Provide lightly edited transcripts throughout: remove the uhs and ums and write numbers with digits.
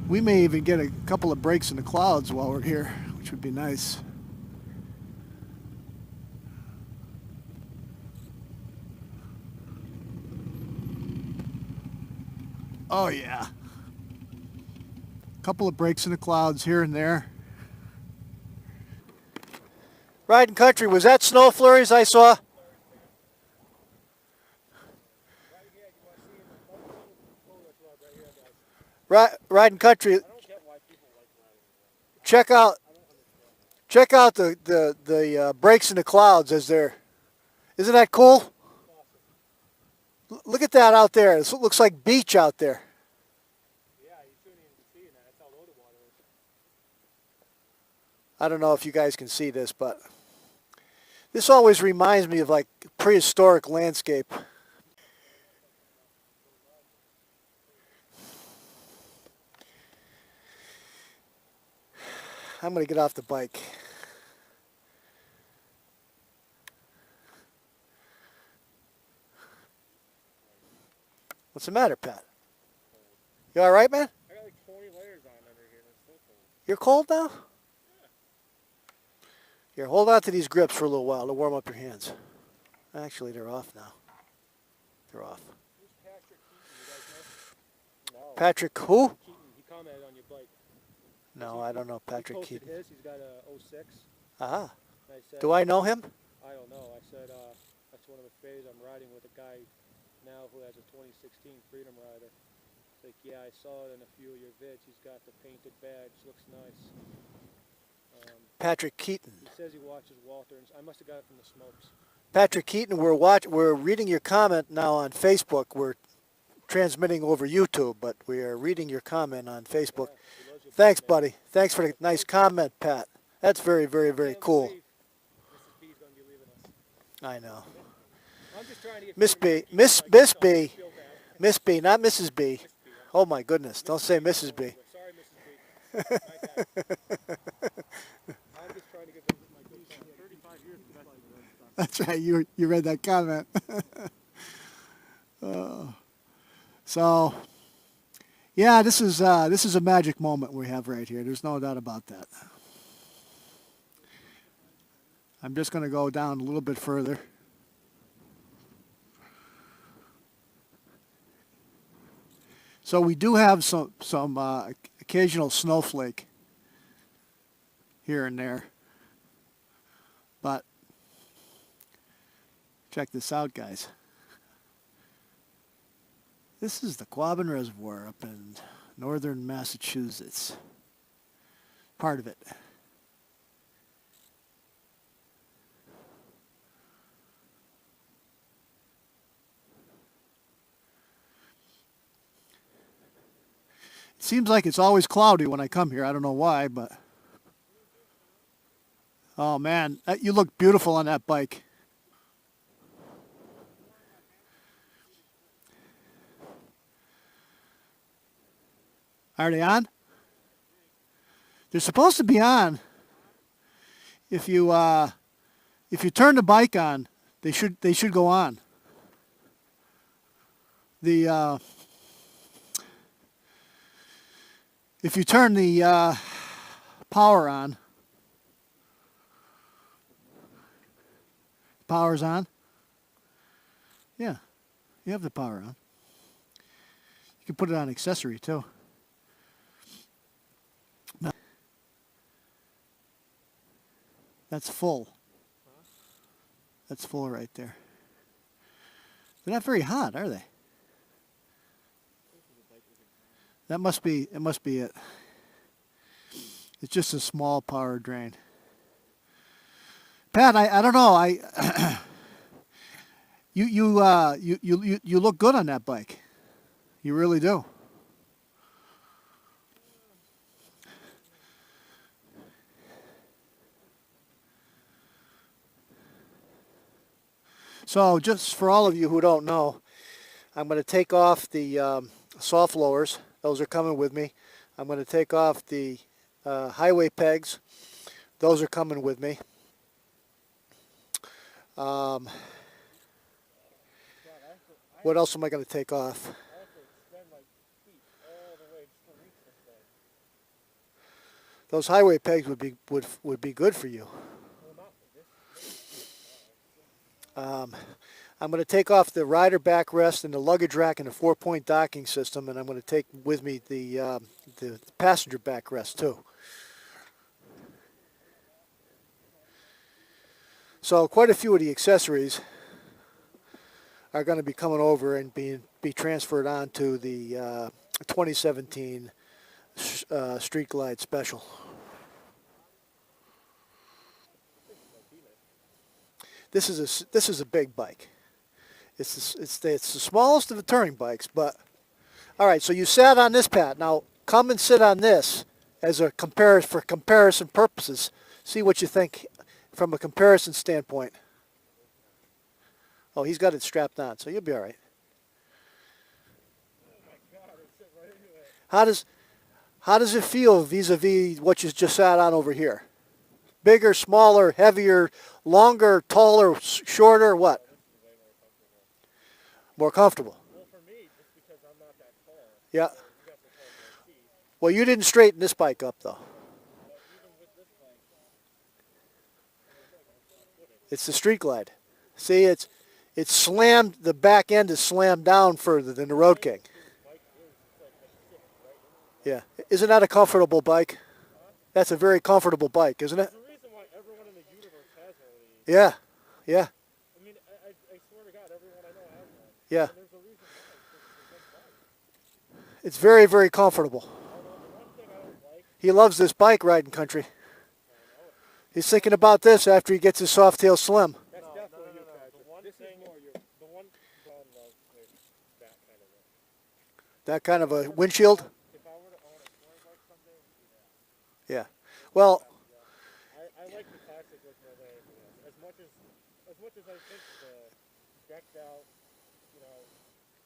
We may even get a couple of breaks in the clouds while we're here, which would be nice. Oh yeah. Couple of breaks in the clouds here and there. Riding country, was that snow flurries I saw? Riding country. Check out the breaks in the clouds as they're. Isn't that cool? Look at that out there. It looks like beach out there. I don't know if you guys can see this, but this always reminds me of like prehistoric landscape. I'm going to get off the bike. What's the matter, Pat? You all right, man? I got like 20 layers on under here. It's so cold. You're cold now? Yeah. Here, hold on to these grips for a little while to warm up your hands. Actually, they're off now. They're off. Who's Patrick Keaton? You guys know? No. Patrick who? Keaton. He commented on your bike. No, I don't know Patrick he Keaton. He's got a 06. Ah. I said, do I know him? I don't know. I said, that's one of the phase I'm riding with a guy now who has a 2016 Freedom Rider. It's like, yeah, I saw it in a few of your vids. He's got the painted badge. Looks nice. Patrick Keaton. He says he watches Walter. I must have got it from the smokes. Patrick Keaton, we're reading your comment now on Facebook. We're transmitting over YouTube, but we are reading your comment on Facebook. Yeah, thanks, buddy. Thanks for the nice comment, Pat. That's very, very, very cool. I know. Miss B, Miss B, Miss B, not Mrs. B. Oh my goodness! Don't say Mrs. B. Sorry, Mrs. B. I'm just trying to get my 35 years. That's right. You read that comment. So, yeah, this is a magic moment we have right here. There's no doubt about that. I'm just going to go down a little bit further. So we do have some occasional snowflake here and there, but check this out, guys. This is the Quabbin Reservoir up in northern Massachusetts. Part of it. It seems like it's always cloudy when I come here. I don't know why, but... Oh, man. You look beautiful on that bike. Are they on? They're supposed to be on. If you turn the bike on, they should go on. If you turn the power on, power's on. Yeah, you have the power on. You can put it on accessory too. That's full. That's full right there. They're not very hot, are they? That must be it. It's just a small power drain. Pat, I don't know. You look good on that bike. You really do. So just for all of you who don't know, I'm going to take off the soft lowers. Those are coming with me. I'm going to take off the highway pegs. Those are coming with me. What else am I going to take off? Those highway pegs would be good for you. Well, not this. I'm going to take off the rider backrest and the luggage rack and the 4-point docking system, and I'm going to take with me the passenger backrest too. So quite a few of the accessories are going to be coming over and be transferred onto the 2017 Street Glide Special. This is a big bike. It's the smallest of the touring bikes, but all right. So you sat on this, Pat. Now come and sit on this as a for comparison purposes. See what you think from a comparison standpoint. Oh, he's got it strapped on, so you'll be all right. Oh my God, it fit right into it. How does it feel vis-a-vis what you just sat on over here? Bigger, smaller, heavier, longer, taller, shorter, what? More comfortable. Well, for me, just because I'm not that tall. Yeah. You got the tall feet. Well, you didn't straighten this bike up, though. But even with this bike, It's the Street Glide. See, it's slammed. The back end is slammed down further than the Road King. Yeah. Isn't that a comfortable bike? That's a very comfortable bike, isn't it? there's a reason why everyone in the universe has one of these. Yeah. Yeah. I mean, I swear to God, everyone I know has one. Yeah. And there's a reason why. It's a good bike. It's very, very comfortable. Although the one thing I don't like, He loves this bike riding country. He's thinking about this after he gets his Softail Slim. that's definitely you, Patrick. The one thing, the one John loves is that kind of one. That kind of a windshield. If I were to own a touring bike someday, it would be that. Yeah. Well, I like the classic look more than anything else. As much as I think the decked out, you know,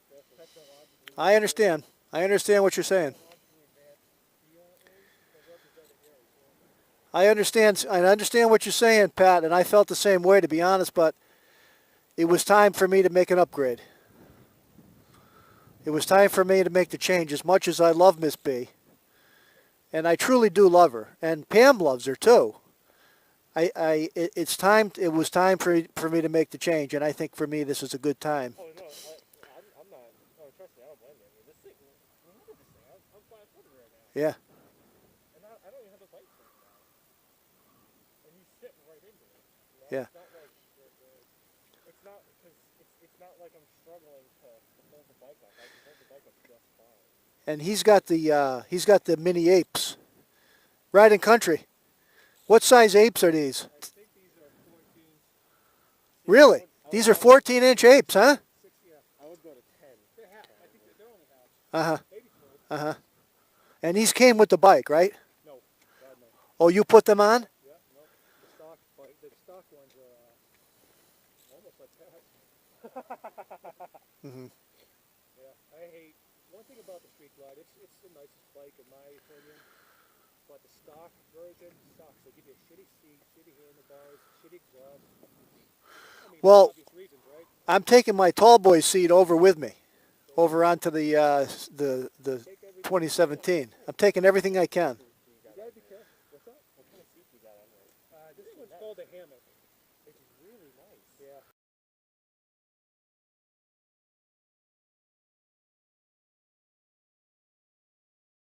the technologically I understand. I understand what you're saying. advanced feel is the representative area. I understand what you're saying, Pat, and I felt the same way, to be honest, but it was time for me to make an upgrade. It was time for me to make the change. As much as I love Miss B, and I truly do love her, and Pam loves her too. It was time for me to make the change, and I think for me this is a good time. Oh no, I'm not. Oh, trust me, I don't blame you. I mean, this thing. Look at this thing. I'm 5'4" right now, Yeah. and I don't even have a bike frame now. And you sit right into it. You know? Yeah. It's not like it's not because it's not like I'm struggling to hold the bike up. I can hold the bike up just fine. And he's got the mini apes. Riding country. What size apes are these? I think these are 14. Really? These are 14-inch apes, huh? 6, yeah. I would go to 10. They're half. I think they're only half. Uh-huh. Maybe 12. Uh-huh. And these came with the bike, right? No, God no. Oh, you put them on? Yeah, no. The stock ones are almost like that. Mm-hmm. Yeah, I hate one thing about the Street Glide. It's the nicest bike in my opinion. But the stock version sucks. They give you a shitty seat, shitty handlebars, shitty exhaust. I mean, Well, for obvious reasons, right? I'm taking my tall boy seat over with me, over onto the 2017. I'm taking everything I can. You gotta be careful. What's that? What kind of seat you got on there? This one's called a hammock. It's really nice. Yeah.